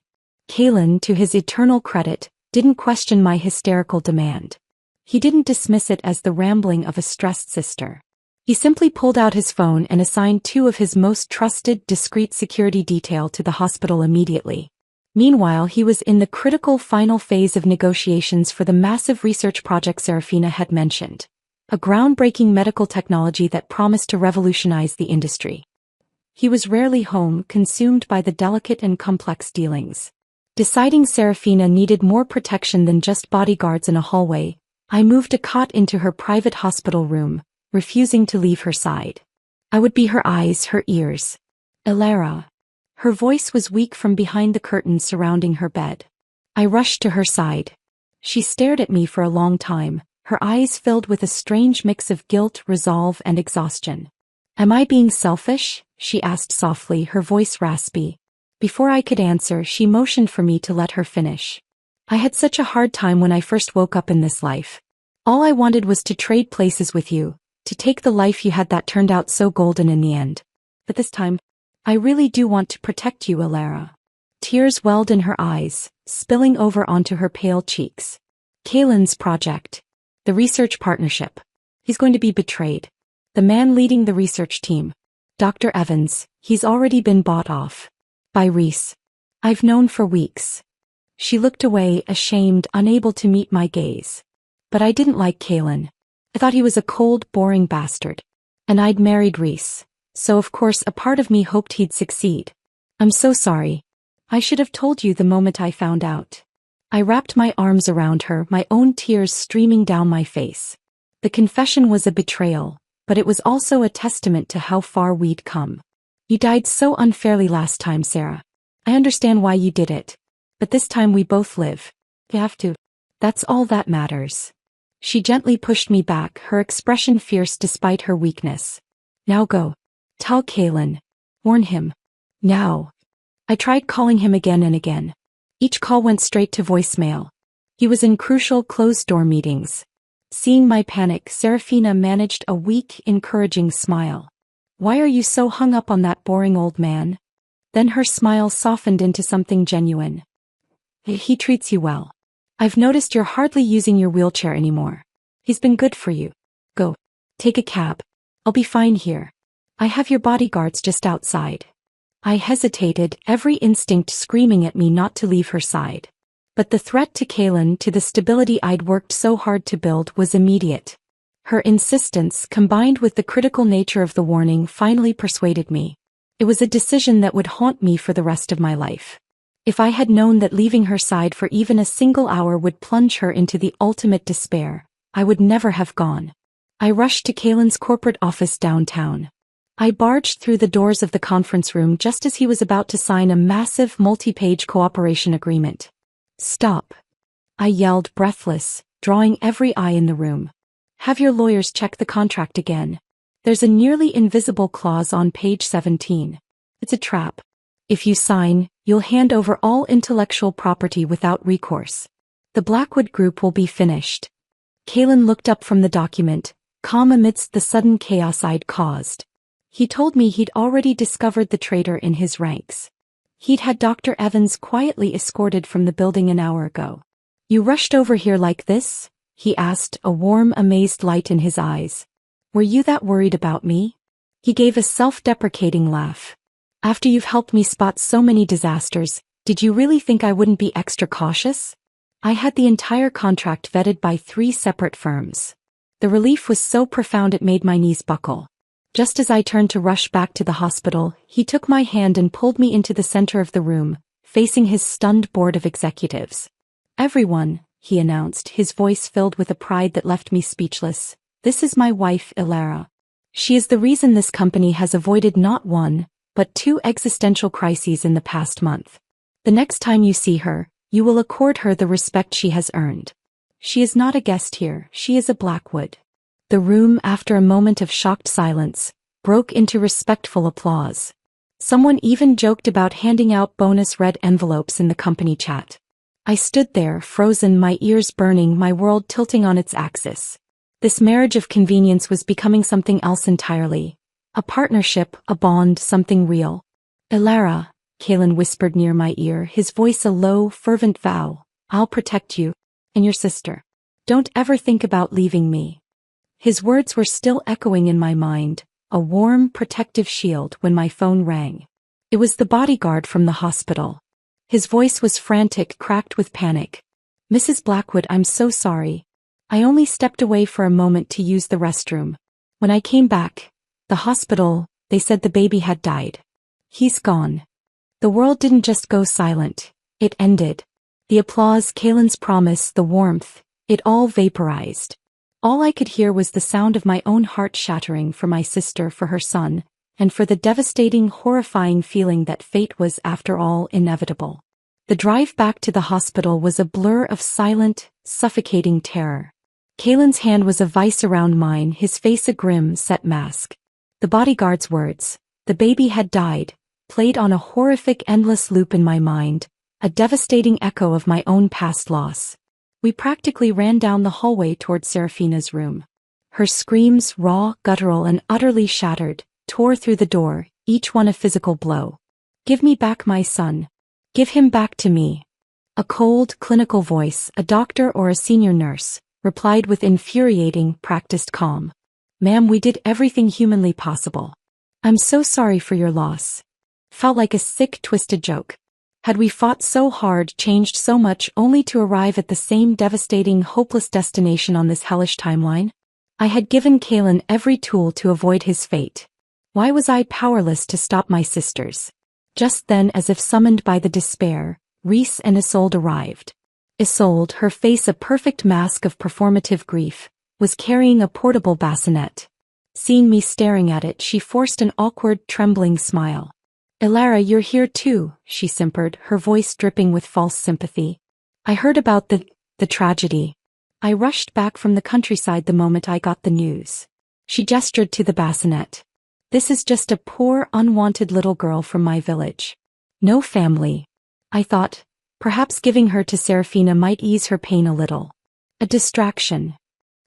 Kaylin, to his eternal credit, didn't question my hysterical demand. He didn't dismiss it as the rambling of a stressed sister. He simply pulled out his phone and assigned 2 of his most trusted, discreet security detail to the hospital immediately. Meanwhile, he was in the critical final phase of negotiations for the massive research project Serafina had mentioned. A groundbreaking medical technology that promised to revolutionize the industry. He was rarely home, consumed by the delicate and complex dealings. Deciding Serafina needed more protection than just bodyguards in a hallway, I moved a cot into her private hospital room, refusing to leave her side. I would be her eyes, her ears. Elara. Her voice was weak from behind the curtains surrounding her bed. I rushed to her side. She stared at me for a long time, her eyes filled with a strange mix of guilt, resolve, and exhaustion. Am I being selfish? She asked softly, her voice raspy. Before I could answer, she motioned for me to let her finish. I had such a hard time when I first woke up in this life. All I wanted was to trade places with you, to take the life you had that turned out so golden in the end. But this time, I really do want to protect you, Elara. Tears welled in her eyes, spilling over onto her pale cheeks. Kaylin's project. The research partnership. He's going to be betrayed. The man leading the research team. Dr. Evans, he's already been bought off. By Reese. I've known for weeks. She looked away, ashamed, unable to meet my gaze. But I didn't like Kaylin. I thought he was a cold, boring bastard. And I'd married Reese. So of course a part of me hoped he'd succeed. I'm so sorry. I should have told you the moment I found out. I wrapped my arms around her, my own tears streaming down my face. The confession was a betrayal, but it was also a testament to how far we'd come. You died so unfairly last time, Sarah. I understand why you did it. But this time we both live. You have to. That's all that matters. She gently pushed me back, her expression fierce despite her weakness. Now go. Tell Kaylin. Warn him. Now. I tried calling him again and again. Each call went straight to voicemail. He was in crucial closed-door meetings. Seeing my panic, Serafina managed a weak, encouraging smile. Why are you so hung up on that boring old man? Then her smile softened into something genuine. He treats you well. I've noticed you're hardly using your wheelchair anymore. He's been good for you. Go. Take a cab. I'll be fine here. I have your bodyguards just outside. I hesitated, every instinct screaming at me not to leave her side. But the threat to Kaylin, to the stability I'd worked so hard to build, was immediate. Her insistence, combined with the critical nature of the warning, finally persuaded me. It was a decision that would haunt me for the rest of my life. If I had known that leaving her side for even a single hour would plunge her into the ultimate despair, I would never have gone. I rushed to Kaylin's corporate office downtown. I barged through the doors of the conference room just as he was about to sign a massive multi-page cooperation agreement. Stop. I yelled, breathless, drawing every eye in the room. Have your lawyers check the contract again. There's a nearly invisible clause on page 17. It's a trap. If you sign, you'll hand over all intellectual property without recourse. The Blackwood Group will be finished. Kaylin looked up from the document, calm amidst the sudden chaos I'd caused. He told me he'd already discovered the traitor in his ranks. He'd had Dr. Evans quietly escorted from the building an hour ago. You rushed over here like this? He asked, a warm, amazed light in his eyes. Were you that worried about me? He gave a self-deprecating laugh. After you've helped me spot so many disasters, did you really think I wouldn't be extra cautious? I had the entire contract vetted by 3 separate firms. The relief was so profound it made my knees buckle. Just as I turned to rush back to the hospital, he took my hand and pulled me into the center of the room, facing his stunned board of executives. Everyone, he announced, his voice filled with a pride that left me speechless. This is my wife, Elara. She is the reason this company has avoided not 1, but 2 existential crises in the past month. The next time you see her, You will accord her the respect she has earned. She is not a guest here, she is a Blackwood. The room, after a moment of shocked silence, broke into respectful applause. Someone even joked about handing out bonus red envelopes in the company chat. I stood there, frozen, my ears burning, my world tilting on its axis. This marriage of convenience was becoming something else entirely. A partnership, a bond, something real. Elara, Kalen whispered near my ear, his voice a low, fervent vow. I'll protect you. And your sister. Don't ever think about leaving me. His words were still echoing in my mind, a warm, protective shield when my phone rang. It was the bodyguard from the hospital. His voice was frantic, cracked with panic. Mrs. Blackwood, I'm so sorry. I only stepped away for a moment to use the restroom. When I came back, the hospital, they said the baby had died. He's gone. The world didn't just go silent, it ended. The applause, Kalen's promise, the warmth, it all vaporized. All I could hear was the sound of my own heart shattering for my sister, for her son, and for the devastating, horrifying feeling that fate was, after all, inevitable. The drive back to the hospital was a blur of silent, suffocating terror. Kalen's hand was a vice around mine, his face a grim, set mask. The bodyguard's words, the baby had died, played on a horrific, endless loop in my mind, a devastating echo of my own past loss. We practically ran down the hallway toward Serafina's room. Her screams, raw, guttural, and utterly shattered, tore through the door, each one a physical blow. Give me back my son. Give him back to me. A cold, clinical voice, a doctor or a senior nurse, replied with infuriating, practiced calm. Ma'am, we did everything humanly possible. I'm so sorry for your loss. Felt like a sick, twisted joke. Had we fought so hard, changed so much, only to arrive at the same devastating, hopeless destination on this hellish timeline? I had given Kalen every tool to avoid his fate. Why was I powerless to stop my sisters? Just then, as if summoned by the despair, Reese and Isolde arrived. Isolde, her face a perfect mask of performative grief, was carrying a portable bassinet. Seeing me staring at it, she forced an awkward, trembling smile. Elara, you're here too, she simpered, her voice dripping with false sympathy. I heard about the tragedy. I rushed back from the countryside the moment I got the news. She gestured to the bassinet. This is just a poor, unwanted little girl from my village. No family. I thought, perhaps giving her to Serafina might ease her pain a little. A distraction.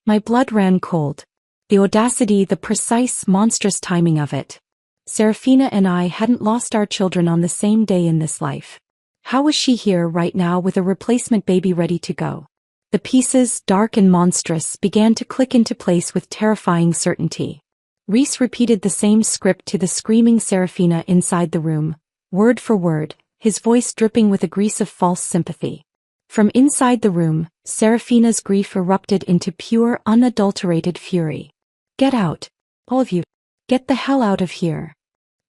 My blood ran cold. The audacity, the precise, monstrous timing of it. Serafina and I hadn't lost our children on the same day in this life. How was she here right now with a replacement baby ready to go? The pieces, dark and monstrous, began to click into place with terrifying certainty. Reese repeated the same script to the screaming Serafina inside the room, word for word, his voice dripping with a grease of false sympathy. From inside the room, Serafina's grief erupted into pure, unadulterated fury. Get out. All of you. Get the hell out of here.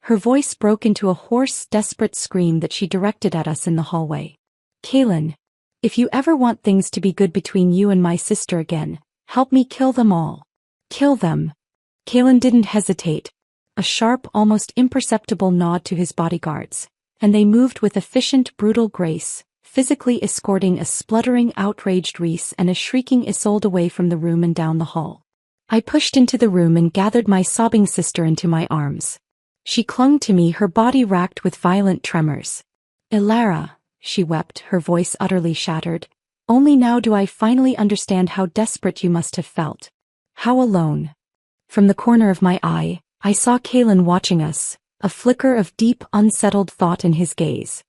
Her voice broke into a hoarse, desperate scream that she directed at us in the hallway. Kalen, if you ever want things to be good between you and my sister again, help me kill them all. Kill them. Kalen didn't hesitate. A sharp, almost imperceptible nod to his bodyguards, and they moved with efficient, brutal grace, physically escorting a spluttering, outraged Reese and a shrieking Isolde away from the room and down the hall. I pushed into the room and gathered my sobbing sister into my arms. She clung to me, her body racked with violent tremors. Elara, she wept, her voice utterly shattered. Only now do I finally understand how desperate you must have felt. How alone. From the corner of my eye, I saw Kalen watching us, a flicker of deep, unsettled thought in his gaze.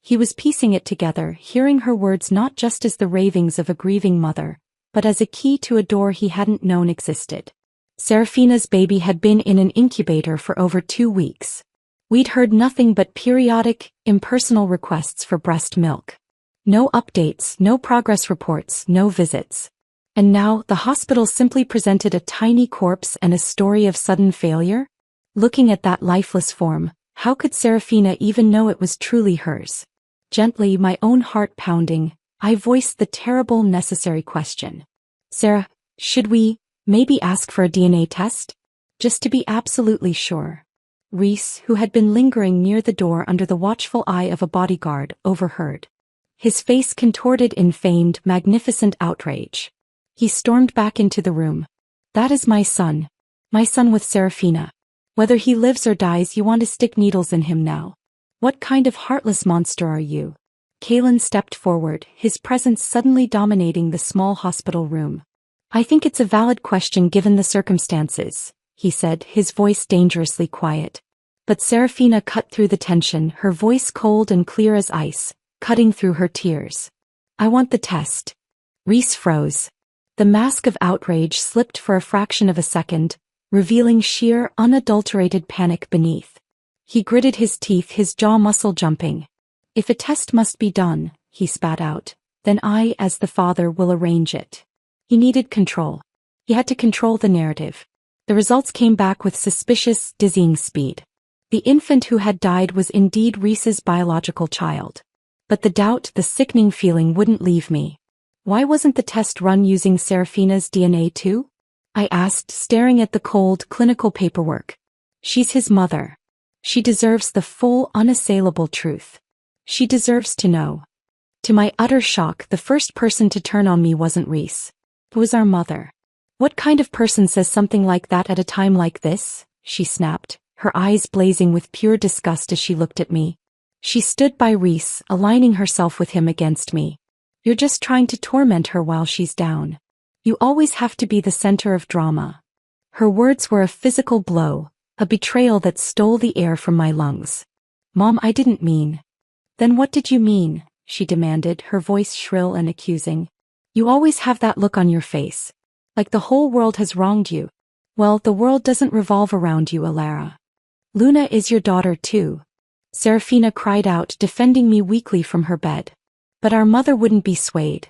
He was piecing it together, hearing her words not just as the ravings of a grieving mother, but as a key to a door he hadn't known existed. Serafina's baby had been in an incubator for over 2 weeks. We'd heard nothing but periodic, impersonal requests for breast milk. No updates, no progress reports, no visits. And now, the hospital simply presented a tiny corpse and a story of sudden failure? Looking at that lifeless form, how could Serafina even know it was truly hers? Gently, my own heart pounding, I voiced the terrible, necessary question. Sarah, should we, maybe ask for a DNA test? Just to be absolutely sure. Reese, who had been lingering near the door under the watchful eye of a bodyguard, overheard. his face contorted in feigned, magnificent outrage. He stormed back into the room. That is my son. My son with Serafina. Whether he lives or dies, you want to stick needles in him now. What kind of heartless monster are you? Kalen stepped forward, his presence suddenly dominating the small hospital room. I think it's a valid question given the circumstances, he said, his voice dangerously quiet. But Serafina cut through the tension, her voice cold and clear as ice, cutting through her tears. I want the test. Reese froze. The mask of outrage slipped for a fraction of a second, revealing sheer, unadulterated panic beneath. He gritted his teeth, his jaw muscle jumping. If a test must be done, he spat out, then I, as the father, will arrange it. He needed control. He had to control the narrative. The results came back with suspicious, dizzying speed. The infant who had died was indeed Reese's biological child. But the doubt, the sickening feeling wouldn't leave me. Why wasn't the test run using Serafina's DNA too? I asked, staring at the cold, clinical paperwork. She's his mother. She deserves the full, unassailable truth. She deserves to know. To my utter shock, the first person to turn on me wasn't Reese. It was our mother. What kind of person says something like that at a time like this? She snapped, her eyes blazing with pure disgust as she looked at me. She stood by Reese, aligning herself with him against me. You're just trying to torment her while she's down. You always have to be the center of drama. Her words were a physical blow, a betrayal that stole the air from my lungs. Mom, I didn't mean. Then what did you mean? She demanded, her voice shrill and accusing. You always have that look on your face. Like the whole world has wronged you. Well, the world doesn't revolve around you, Alara. Luna is your daughter too. Serafina cried out, defending me weakly from her bed. But our mother wouldn't be swayed.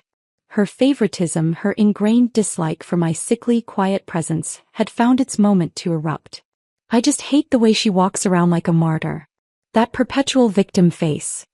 Her favoritism, her ingrained dislike for my sickly, quiet presence, had found its moment to erupt. I just hate the way she walks around like a martyr. That perpetual victim face.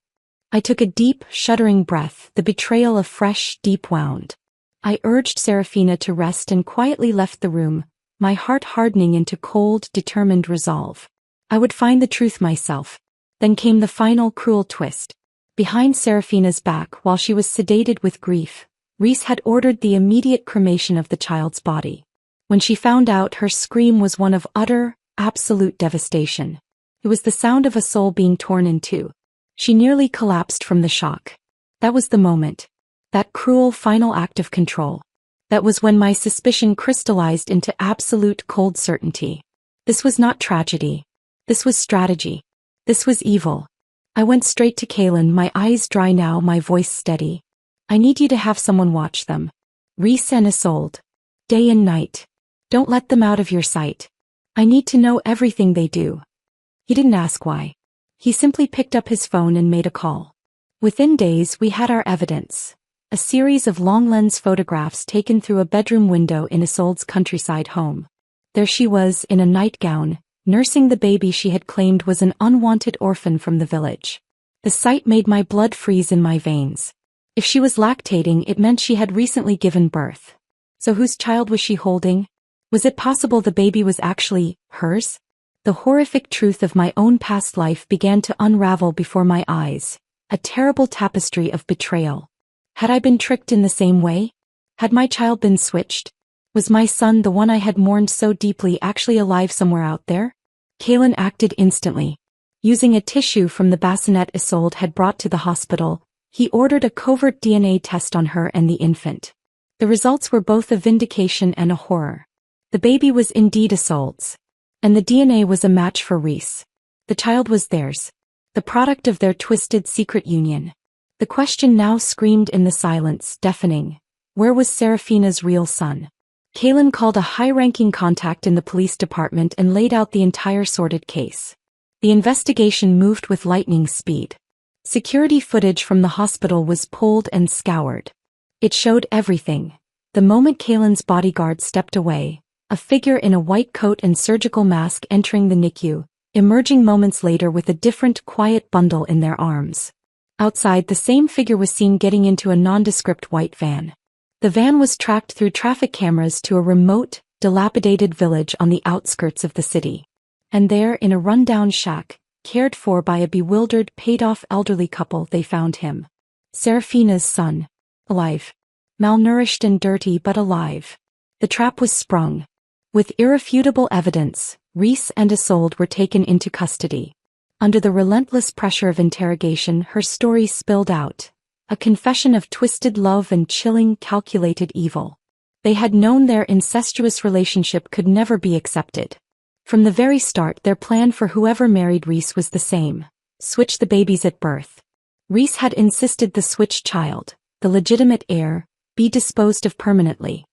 I took a deep, shuddering breath, the betrayal of fresh, deep wound. I urged Serafina to rest and quietly left the room, my heart hardening into cold, determined resolve. I would find the truth myself. Then came the final cruel twist. Behind Serafina's back, while she was sedated with grief, Reese had ordered the immediate cremation of the child's body. When she found out, her scream was one of utter, absolute devastation. It was the sound of a soul being torn in two. She nearly collapsed from the shock. That was the moment. That cruel final act of control. That was when my suspicion crystallized into absolute cold certainty. This was not tragedy. This was strategy. This was evil. I went straight to Kalen, my eyes dry now, my voice steady. I need you to have someone watch them. Reese and Isolde. Day and night. Don't let them out of your sight. I need to know everything they do. He didn't ask why. He simply picked up his phone and made a call. Within days, we had our evidence. A series of long-lens photographs taken through a bedroom window in Isolde's countryside home. There she was, in a nightgown, nursing the baby she had claimed was an unwanted orphan from the village. The sight made my blood freeze in my veins. If she was lactating, it meant she had recently given birth. So whose child was she holding? Was it possible the baby was actually hers? The horrific truth of my own past life began to unravel before my eyes, a terrible tapestry of betrayal. Had I been tricked in the same way? Had my child been switched? Was my son, the one I had mourned so deeply, actually alive somewhere out there? Kalen acted instantly. Using a tissue from the bassinet Isolde had brought to the hospital, he ordered a covert DNA test on her and the infant. The results were both a vindication and a horror. The baby was indeed Isolde's. And the DNA was a match for Reese. The child was theirs. The product of their twisted secret union. The question now screamed in the silence, deafening. Where was Serafina's real son? Kalen called a high-ranking contact in the police department and laid out the entire sordid case. The investigation moved with lightning speed. Security footage from the hospital was pulled and scoured. It showed everything. The moment Kalen's bodyguard stepped away, a figure in a white coat and surgical mask entering the NICU, emerging moments later with a different, quiet bundle in their arms. Outside, the same figure was seen getting into a nondescript white van. The van was tracked through traffic cameras to a remote, dilapidated village on the outskirts of the city. And there, in a rundown shack, cared for by a bewildered, paid-off elderly couple, they found him. Serafina's son. Alive. Malnourished and dirty but alive. The trap was sprung. With irrefutable evidence, Reese and Isolde were taken into custody. Under the relentless pressure of interrogation, her story spilled out. A confession of twisted love and chilling, calculated evil. They had known their incestuous relationship could never be accepted. From the very start, their plan for whoever married Reese was the same: switch the babies at birth. Reese had insisted the switched child, the legitimate heir, be disposed of permanently.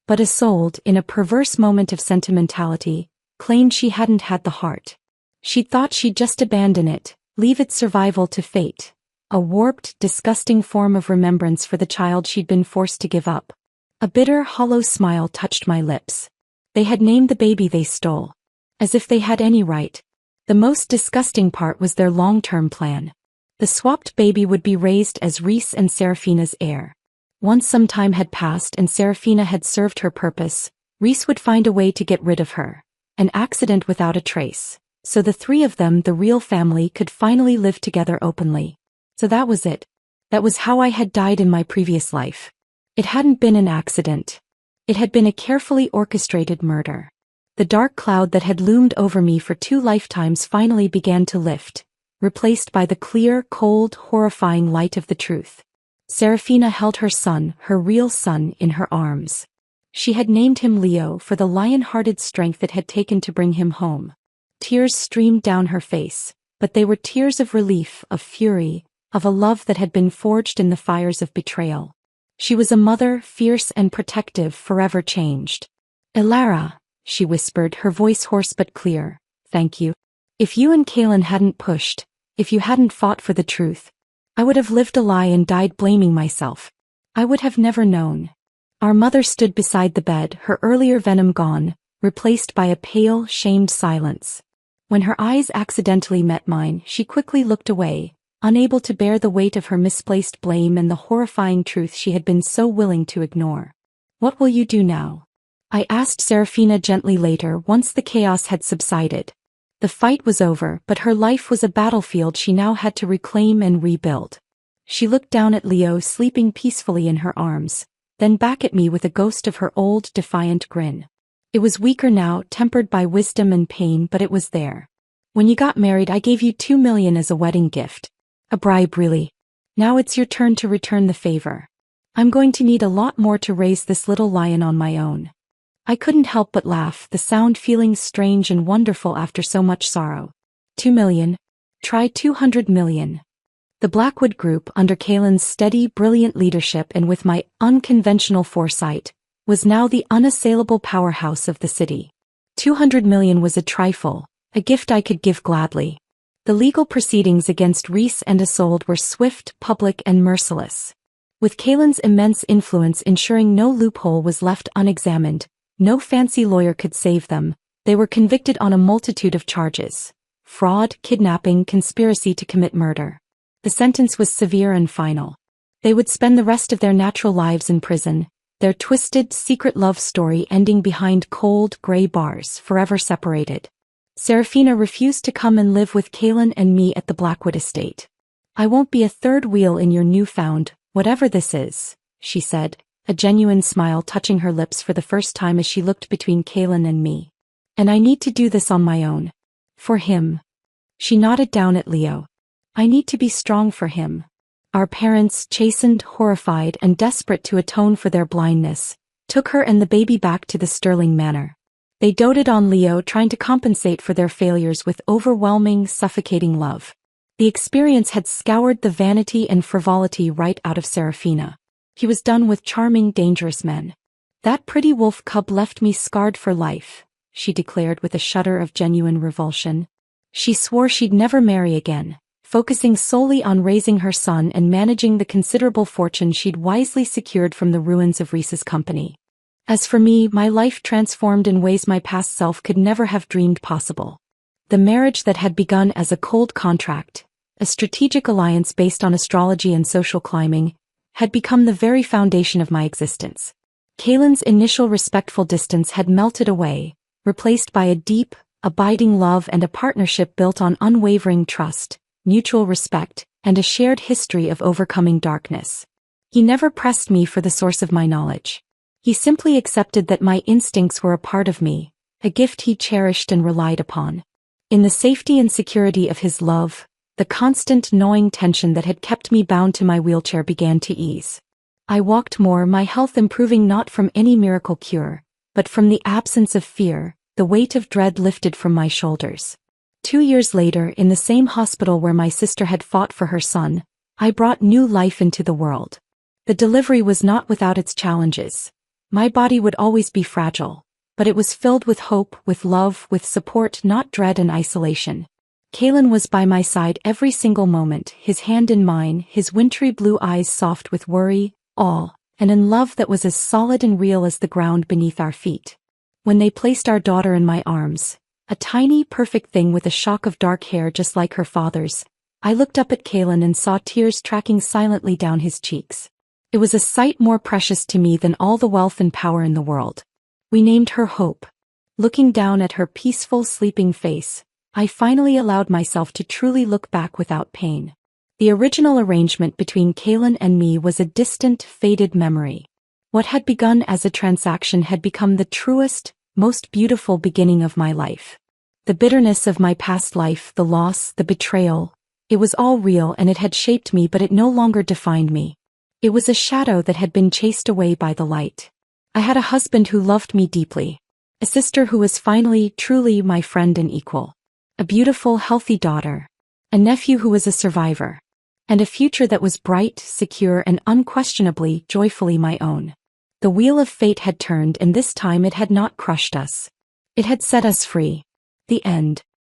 But Isolde, in a perverse moment of sentimentality, claimed she hadn't had the heart. She thought she'd just abandon it, leave its survival to fate. A warped, disgusting form of remembrance for the child she'd been forced to give up. A bitter, hollow smile touched my lips. They had named the baby they stole. As if they had any right. The most disgusting part was their long-term plan. The swapped baby would be raised as Reese and Serafina's heir. Once some time had passed and Serafina had served her purpose, Reese would find a way to get rid of her. An accident without a trace. So the three of them, the real family, could finally live together openly. So that was it. That was how I had died in my previous life. It hadn't been an accident. It had been a carefully orchestrated murder. The dark cloud that had loomed over me for 2 lifetimes finally began to lift, replaced by the clear, cold, horrifying light of the truth. Serafina held her son, her real son, in her arms. She had named him Leo for the lion-hearted strength it had taken to bring him home. Tears streamed down her face, but they were tears of relief, of fury, of a love that had been forged in the fires of betrayal. She was a mother, fierce and protective, forever changed. "Elara," she whispered, her voice hoarse but clear, "thank you. If you and Kaelin hadn't pushed, if you hadn't fought for the truth, I would have lived a lie and died blaming myself. I would have never known." Our mother stood beside the bed, her earlier venom gone, replaced by a pale, shamed silence. When her eyes accidentally met mine, she quickly looked away, unable to bear the weight of her misplaced blame and the horrifying truth she had been so willing to ignore. "What will you do now?" I asked Serafina gently later, once the chaos had subsided. The fight was over, but her life was a battlefield she now had to reclaim and rebuild. She looked down at Leo sleeping peacefully in her arms, then back at me with a ghost of her old, defiant grin. It was weaker now, tempered by wisdom and pain, but it was there. "When you got married, I gave you 2 million as a wedding gift. A bribe, really. Now it's your turn to return the favor. I'm going to need a lot more to raise this little lion on my own." I couldn't help but laugh, the sound feeling strange and wonderful after so much sorrow. 2 million? Try 200 million. The Blackwood Group, under Kaelin's steady, brilliant leadership and with my unconventional foresight, was now the unassailable powerhouse of the city. 200 million was a trifle, a gift I could give gladly. The legal proceedings against Reese and Isolde were swift, public and merciless. With Kaelin's immense influence ensuring no loophole was left unexamined, no fancy lawyer could save them. They were convicted on a multitude of charges: fraud, kidnapping, conspiracy to commit murder. The sentence was severe and final. They would spend the rest of their natural lives in prison, their twisted, secret love story ending behind cold, gray bars, forever separated. Serafina refused to come and live with Kaelin and me at the Blackwood estate. "I won't be a third wheel in your newfound, whatever this is," she said, a genuine smile touching her lips for the first time as she looked between Kaelin and me. "And I need to do this on my own. For him." She nodded down at Leo. "I need to be strong for him." Our parents, chastened, horrified, and desperate to atone for their blindness, took her and the baby back to the Sterling Manor. They doted on Leo, trying to compensate for their failures with overwhelming, suffocating love. The experience had scoured the vanity and frivolity right out of Serafina. He was done with charming, dangerous men. "That pretty wolf cub left me scarred for life," she declared with a shudder of genuine revulsion. She swore she'd never marry again, focusing solely on raising her son and managing the considerable fortune she'd wisely secured from the ruins of Reese's company. As for me, my life transformed in ways my past self could never have dreamed possible. The marriage that had begun as a cold contract, a strategic alliance based on astrology and social climbing, had become the very foundation of my existence. Kaelin's initial respectful distance had melted away, replaced by a deep, abiding love and a partnership built on unwavering trust, mutual respect, and a shared history of overcoming darkness. He never pressed me for the source of my knowledge. He simply accepted that my instincts were a part of me, a gift he cherished and relied upon. In the safety and security of his love, the constant gnawing tension that had kept me bound to my wheelchair began to ease. I walked more, my health improving not from any miracle cure, but from the absence of fear. The weight of dread lifted from my shoulders. 2 years later, in the same hospital where my sister had fought for her son, I brought new life into the world. The delivery was not without its challenges. My body would always be fragile, but it was filled with hope, with love, with support, not dread and isolation. Kalen was by my side every single moment, his hand in mine, his wintry blue eyes soft with worry, awe, and in love that was as solid and real as the ground beneath our feet. When they placed our daughter in my arms, a tiny, perfect thing with a shock of dark hair just like her father's, I looked up at Kalen and saw tears tracking silently down his cheeks. It was a sight more precious to me than all the wealth and power in the world. We named her Hope. Looking down at her peaceful, sleeping face, I finally allowed myself to truly look back without pain. The original arrangement between Kalen and me was a distant, faded memory. What had begun as a transaction had become the truest, most beautiful beginning of my life. The bitterness of my past life, the loss, the betrayal, it was all real and it had shaped me, but it no longer defined me. It was a shadow that had been chased away by the light. I had a husband who loved me deeply, a sister who was finally, truly my friend and equal, a beautiful, healthy daughter, a nephew who was a survivor, and a future that was bright, secure, and unquestionably, joyfully my own. The wheel of fate had turned, and this time it had not crushed us. It had set us free. The end.